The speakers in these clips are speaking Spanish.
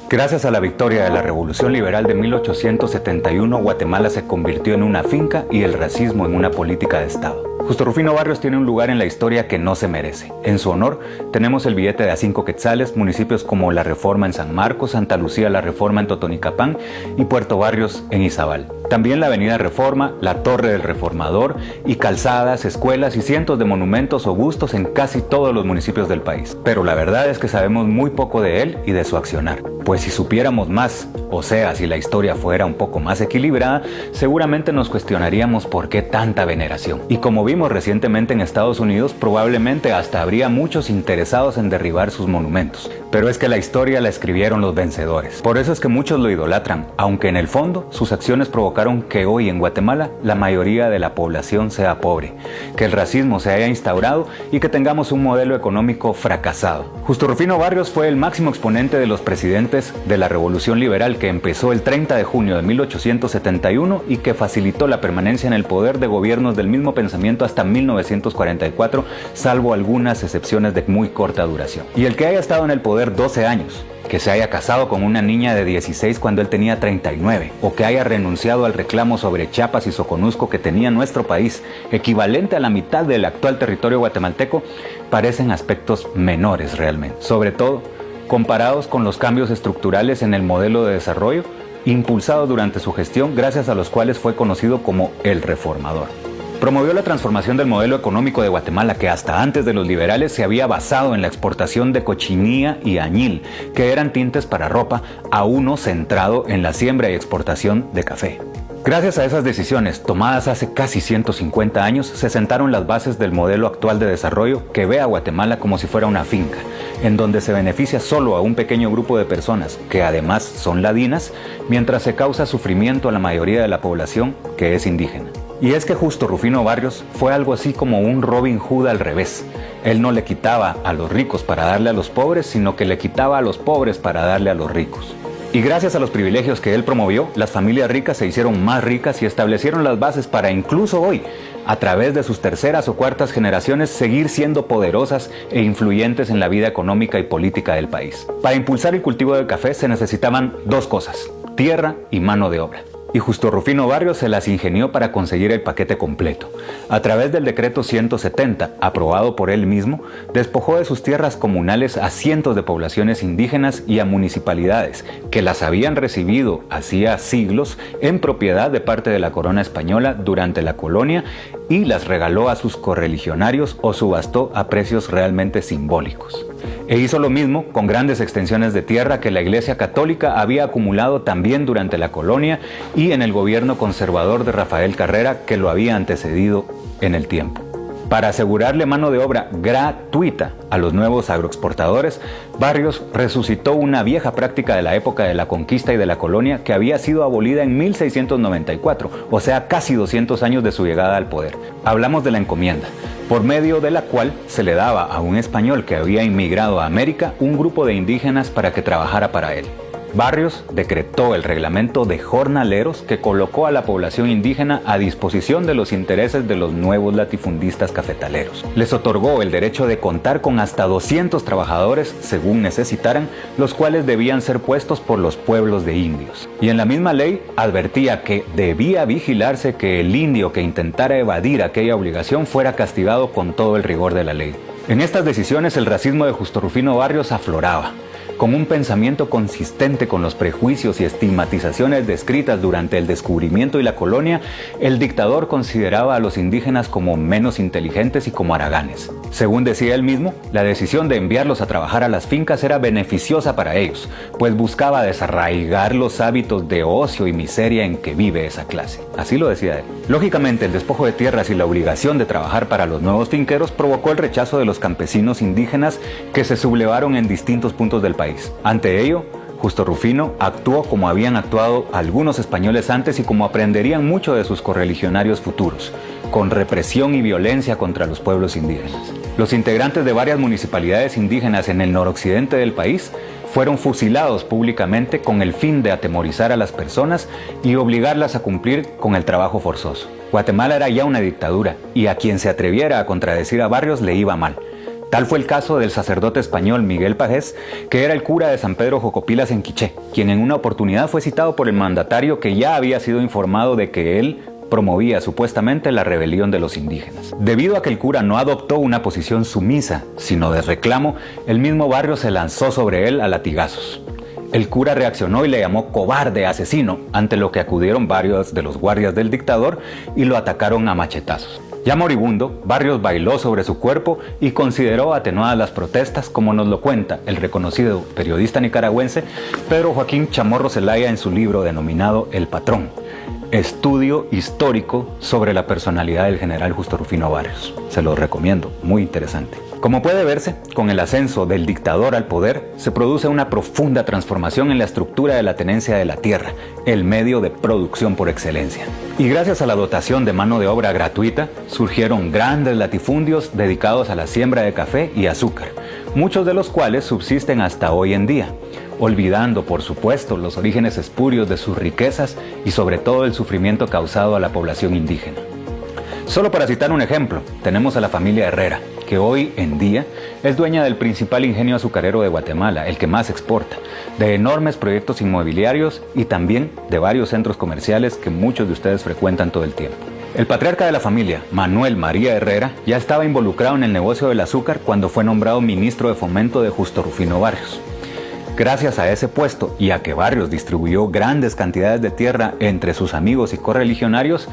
Gracias a la victoria de la Revolución Liberal de 1871, Guatemala se convirtió en una finca y el racismo en una política de Estado. Justo Rufino Barrios tiene un lugar en la historia que no se merece. En su honor, tenemos el billete de a 5 quetzales, municipios como La Reforma en San Marcos, Santa Lucía La Reforma en Totonicapán y Puerto Barrios en Izabal. También la Avenida Reforma, la Torre del Reformador y calzadas, escuelas y cientos de monumentos o bustos en casi todos los municipios del país. Pero la verdad es que sabemos muy poco de él y de su accionar. Pues si supiéramos más, o sea, si la historia fuera un poco más equilibrada, seguramente nos cuestionaríamos por qué tanta veneración. Y como vimos recientemente en Estados Unidos, probablemente hasta habría muchos interesados en derribar sus monumentos. Pero es que la historia la escribieron los vencedores. Por eso es que muchos lo idolatran, aunque en el fondo sus acciones provocaron que hoy en Guatemala la mayoría de la población sea pobre, que el racismo se haya instaurado y que tengamos un modelo económico fracasado. Justo Rufino Barrios fue el máximo exponente de los presidentes de la Revolución Liberal que empezó el 30 de junio de 1871 y que facilitó la permanencia en el poder de gobiernos del mismo pensamiento hasta 1944, salvo algunas excepciones de muy corta duración. Y el que haya estado en el poder 12 años, que se haya casado con una niña de 16 cuando él tenía 39, o que haya renunciado al reclamo sobre Chiapas y Soconusco que tenía nuestro país, equivalente a la mitad del actual territorio guatemalteco, parecen aspectos menores realmente. Sobre todo, comparados con los cambios estructurales en el modelo de desarrollo, impulsados durante su gestión, gracias a los cuales fue conocido como el Reformador. Promovió la transformación del modelo económico de Guatemala que hasta antes de los liberales se había basado en la exportación de cochinilla y añil, que eran tintes para ropa, a uno centrado en la siembra y exportación de café. Gracias a esas decisiones, tomadas hace casi 150 años, se sentaron las bases del modelo actual de desarrollo que ve a Guatemala como si fuera una finca, en donde se beneficia solo a un pequeño grupo de personas, que además son ladinas, mientras se causa sufrimiento a la mayoría de la población que es indígena. Y es que justo Rufino Barrios fue algo así como un Robin Hood al revés. Él no le quitaba a los ricos para darle a los pobres, sino que le quitaba a los pobres para darle a los ricos. Y gracias a los privilegios que él promovió, las familias ricas se hicieron más ricas y establecieron las bases para incluso hoy, a través de sus terceras o cuartas generaciones, seguir siendo poderosas e influyentes en la vida económica y política del país. Para impulsar el cultivo del café se necesitaban dos cosas: tierra y mano de obra. Y justo Rufino Barrios se las ingenió para conseguir el paquete completo. A través del decreto 170, aprobado por él mismo, despojó de sus tierras comunales a cientos de poblaciones indígenas y a municipalidades que las habían recibido hacía siglos en propiedad de parte de la corona española durante la colonia y las regaló a sus correligionarios o subastó a precios realmente simbólicos. E hizo lo mismo con grandes extensiones de tierra que la Iglesia Católica había acumulado también durante la colonia y en el gobierno conservador de Rafael Carrera, que lo había antecedido en el tiempo. Para asegurarle mano de obra gratuita a los nuevos agroexportadores, Barrios resucitó una vieja práctica de la época de la conquista y de la colonia que había sido abolida en 1694, o sea, casi 200 años de su llegada al poder. Hablamos de la encomienda, por medio de la cual se le daba a un español que había inmigrado a América un grupo de indígenas para que trabajara para él. Barrios decretó el reglamento de jornaleros que colocó a la población indígena a disposición de los intereses de los nuevos latifundistas cafetaleros. Les otorgó el derecho de contar con hasta 200 trabajadores según necesitaran, los cuales debían ser puestos por los pueblos de indios. Y en la misma ley advertía que debía vigilarse que el indio que intentara evadir aquella obligación fuera castigado con todo el rigor de la ley. En estas decisiones el racismo de Justo Rufino Barrios afloraba. Con un pensamiento consistente con los prejuicios y estigmatizaciones descritas durante el descubrimiento y la colonia, el dictador consideraba a los indígenas como menos inteligentes y como haraganes. Según decía él mismo, la decisión de enviarlos a trabajar a las fincas era beneficiosa para ellos, pues buscaba desarraigar los hábitos de ocio y miseria en que vive esa clase. Así lo decía él. Lógicamente, el despojo de tierras y la obligación de trabajar para los nuevos finqueros provocó el rechazo de los campesinos indígenas que se sublevaron en distintos puntos del país. Ante ello, Justo Rufino actuó como habían actuado algunos españoles antes y como aprenderían mucho de sus correligionarios futuros, con represión y violencia contra los pueblos indígenas. Los integrantes de varias municipalidades indígenas en el noroccidente del país fueron fusilados públicamente con el fin de atemorizar a las personas y obligarlas a cumplir con el trabajo forzoso. Guatemala era ya una dictadura y a quien se atreviera a contradecir a Barrios le iba mal. Tal fue el caso del sacerdote español Miguel Pagés, que era el cura de San Pedro Jocopilas en Quiché, quien en una oportunidad fue citado por el mandatario que ya había sido informado de que él promovía supuestamente la rebelión de los indígenas. Debido a que el cura no adoptó una posición sumisa, sino de reclamo, el mismo Barrios se lanzó sobre él a latigazos. El cura reaccionó y le llamó cobarde, asesino, ante lo que acudieron varios de los guardias del dictador y lo atacaron a machetazos. Ya moribundo, Barrios bailó sobre su cuerpo y consideró atenuadas las protestas, como nos lo cuenta el reconocido periodista nicaragüense Pedro Joaquín Chamorro Zelaya en su libro denominado El Patrón, estudio histórico sobre la personalidad del general Justo Rufino Barrios. Se lo recomiendo, muy interesante. Como puede verse, con el ascenso del dictador al poder, se produce una profunda transformación en la estructura de la tenencia de la tierra, el medio de producción por excelencia. Y gracias a la dotación de mano de obra gratuita, surgieron grandes latifundios dedicados a la siembra de café y azúcar, muchos de los cuales subsisten hasta hoy en día, olvidando, por supuesto, los orígenes espurios de sus riquezas y sobre todo el sufrimiento causado a la población indígena. Solo para citar un ejemplo, tenemos a la familia Herrera, que hoy en día es dueña del principal ingenio azucarero de Guatemala, el que más exporta, de enormes proyectos inmobiliarios y también de varios centros comerciales que muchos de ustedes frecuentan todo el tiempo. El patriarca de la familia, Manuel María Herrera, ya estaba involucrado en el negocio del azúcar cuando fue nombrado ministro de Fomento de Justo Rufino Barrios. Gracias a ese puesto y a que Barrios distribuyó grandes cantidades de tierra entre sus amigos y correligionarios,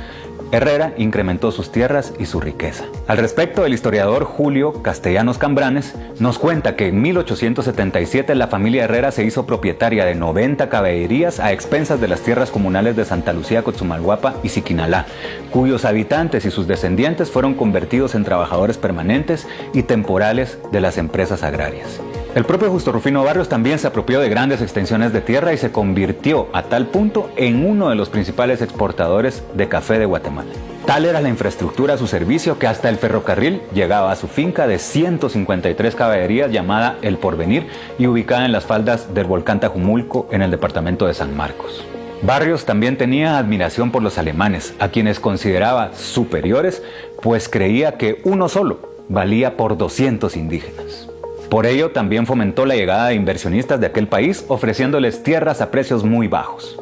Herrera incrementó sus tierras y su riqueza. Al respecto, el historiador Julio Castellanos Cambranes nos cuenta que en 1877 la familia Herrera se hizo propietaria de 90 caballerías a expensas de las tierras comunales de Santa Lucía, Cotzumalguapa y Siquinalá, cuyos habitantes y sus descendientes fueron convertidos en trabajadores permanentes y temporales de las empresas agrarias. El propio Justo Rufino Barrios también se apropió de grandes extensiones de tierra y se convirtió a tal punto en uno de los principales exportadores de café de Guatemala. Tal era la infraestructura a su servicio que hasta el ferrocarril llegaba a su finca de 153 caballerías llamada El Porvenir y ubicada en las faldas del volcán Tajumulco en el departamento de San Marcos. Barrios también tenía admiración por los alemanes, a quienes consideraba superiores, pues creía que uno solo valía por 200 indígenas. Por ello, también fomentó la llegada de inversionistas de aquel país, ofreciéndoles tierras a precios muy bajos.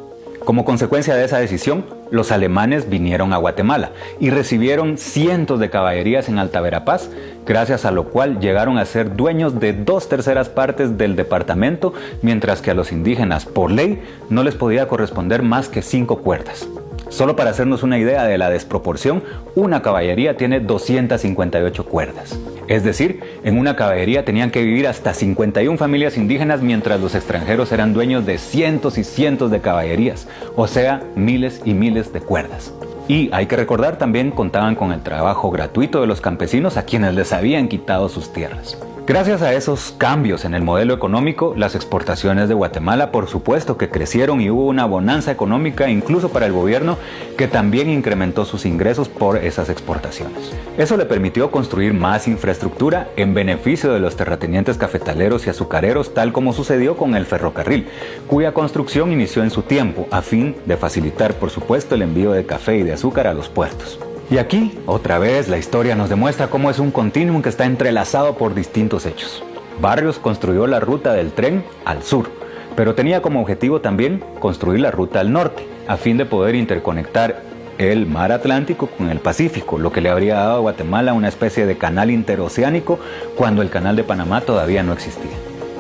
Como consecuencia de esa decisión, los alemanes vinieron a Guatemala y recibieron cientos de caballerías en Alta Verapaz, gracias a lo cual llegaron a ser dueños de 2/3 partes del departamento, mientras que a los indígenas, por ley, no les podía corresponder más que 5 cuerdas. Solo para hacernos una idea de la desproporción, una caballería tiene 258 cuerdas. Es decir, en una caballería tenían que vivir hasta 51 familias indígenas, mientras los extranjeros eran dueños de cientos y cientos de caballerías, o sea, miles y miles de cuerdas. Y hay que recordar, también contaban con el trabajo gratuito de los campesinos a quienes les habían quitado sus tierras. Gracias a esos cambios en el modelo económico, las exportaciones de Guatemala por supuesto que crecieron y hubo una bonanza económica incluso para el gobierno, que también incrementó sus ingresos por esas exportaciones. Eso le permitió construir más infraestructura en beneficio de los terratenientes cafetaleros y azucareros, tal como sucedió con el ferrocarril, cuya construcción inició en su tiempo a fin de facilitar por supuesto el envío de café y de azúcar a los puertos. Y aquí, otra vez, la historia nos demuestra cómo es un continuum que está entrelazado por distintos hechos. Barrios construyó la ruta del tren al sur, pero tenía como objetivo también construir la ruta al norte, a fin de poder interconectar el mar Atlántico con el Pacífico, lo que le habría dado a Guatemala una especie de canal interoceánico cuando el canal de Panamá todavía no existía.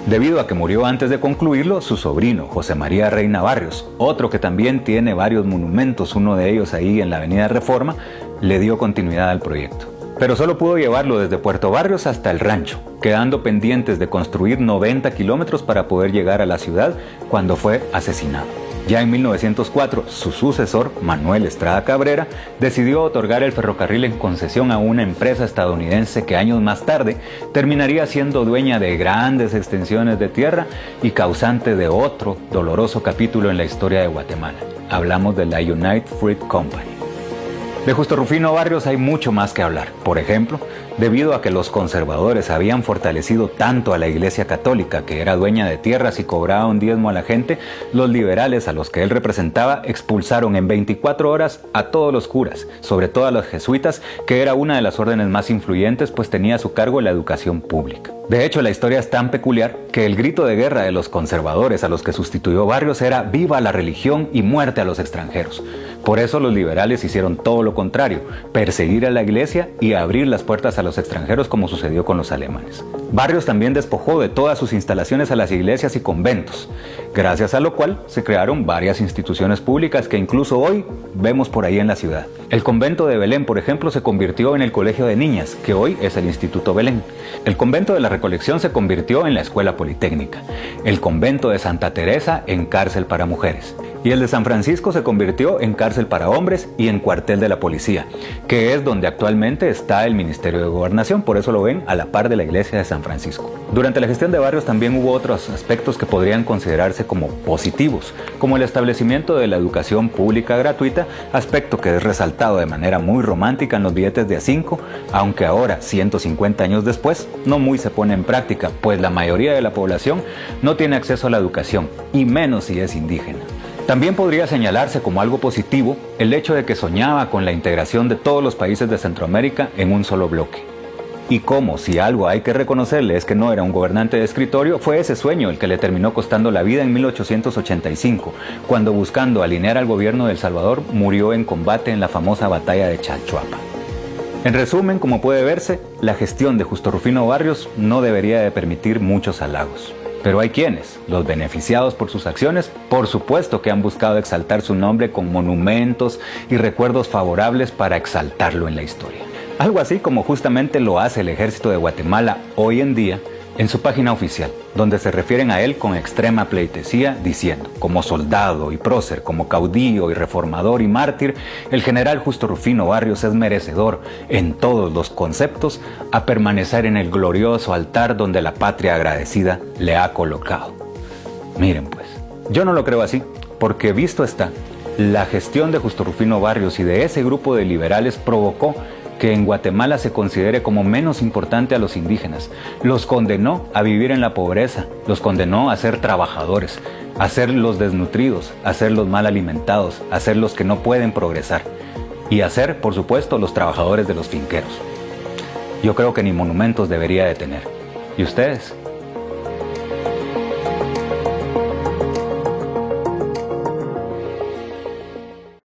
Debido a que murió antes de concluirlo, su sobrino, José María Reina Barrios, otro que también tiene varios monumentos, uno de ellos ahí en la avenida Reforma, le dio continuidad al proyecto. Pero solo pudo llevarlo desde Puerto Barrios hasta el rancho, quedando pendientes de construir 90 kilómetros para poder llegar a la ciudad cuando fue asesinado. Ya en 1904, su sucesor, Manuel Estrada Cabrera, decidió otorgar el ferrocarril en concesión a una empresa estadounidense que años más tarde terminaría siendo dueña de grandes extensiones de tierra y causante de otro doloroso capítulo en la historia de Guatemala. Hablamos de la United Fruit Company. De Justo Rufino Barrios hay mucho más que hablar. Por ejemplo, debido a que los conservadores habían fortalecido tanto a la Iglesia Católica, que era dueña de tierras y cobraba un diezmo a la gente, los liberales a los que él representaba expulsaron en 24 horas a todos los curas, sobre todo a los jesuitas, que era una de las órdenes más influyentes, pues tenía a su cargo la educación pública. De hecho, la historia es tan peculiar que el grito de guerra de los conservadores a los que sustituyó Barrios era «Viva la religión y muerte a los extranjeros». Por eso los liberales hicieron todo lo contrario, perseguir a la iglesia y abrir las puertas a los extranjeros como sucedió con los alemanes. Barrios también despojó de todas sus instalaciones a las iglesias y conventos, gracias a lo cual se crearon varias instituciones públicas que incluso hoy vemos por ahí en la ciudad. El convento de Belén, por ejemplo, se convirtió en el colegio de niñas, que hoy es el Instituto Belén. El convento de la Recolección se convirtió en la Escuela Politécnica. El convento de Santa Teresa en cárcel para mujeres. Y el de San Francisco se convirtió en cárcel para hombres y en cuartel de la policía, que es donde actualmente está el Ministerio de Gobernación, por eso lo ven a la par de la iglesia de San Francisco. Durante la gestión de Barrios también hubo otros aspectos que podrían considerarse como positivos, como el establecimiento de la educación pública gratuita, aspecto que es resaltado de manera muy romántica en los billetes de A5, aunque ahora, 150 años después, no muy se pone en práctica, pues la mayoría de la población no tiene acceso a la educación, y menos si es indígena. También podría señalarse como algo positivo el hecho de que soñaba con la integración de todos los países de Centroamérica en un solo bloque. Y como si algo hay que reconocerle es que no era un gobernante de escritorio, fue ese sueño el que le terminó costando la vida en 1885, cuando buscando alinear al gobierno de El Salvador murió en combate en la famosa batalla de Chalchuapa. En resumen, como puede verse, la gestión de Justo Rufino Barrios no debería de permitir muchos halagos. Pero hay quienes, los beneficiados por sus acciones, por supuesto que han buscado exaltar su nombre con monumentos y recuerdos favorables para exaltarlo en la historia. Algo así como justamente lo hace el Ejército de Guatemala hoy en día en su página oficial, donde se refieren a él con extrema pleitesía diciendo, como soldado y prócer, como caudillo y reformador y mártir, el general Justo Rufino Barrios es merecedor, en todos los conceptos, a permanecer en el glorioso altar donde la patria agradecida le ha colocado. Miren pues, yo no lo creo así, porque visto está, la gestión de Justo Rufino Barrios y de ese grupo de liberales provocó que en Guatemala se considere como menos importante a los indígenas. Los condenó a vivir en la pobreza, los condenó a ser trabajadores, a ser los desnutridos, a ser los mal alimentados, a ser los que no pueden progresar y a ser, por supuesto, los trabajadores de los finqueros. Yo creo que ni monumentos debería de tener. ¿Y ustedes?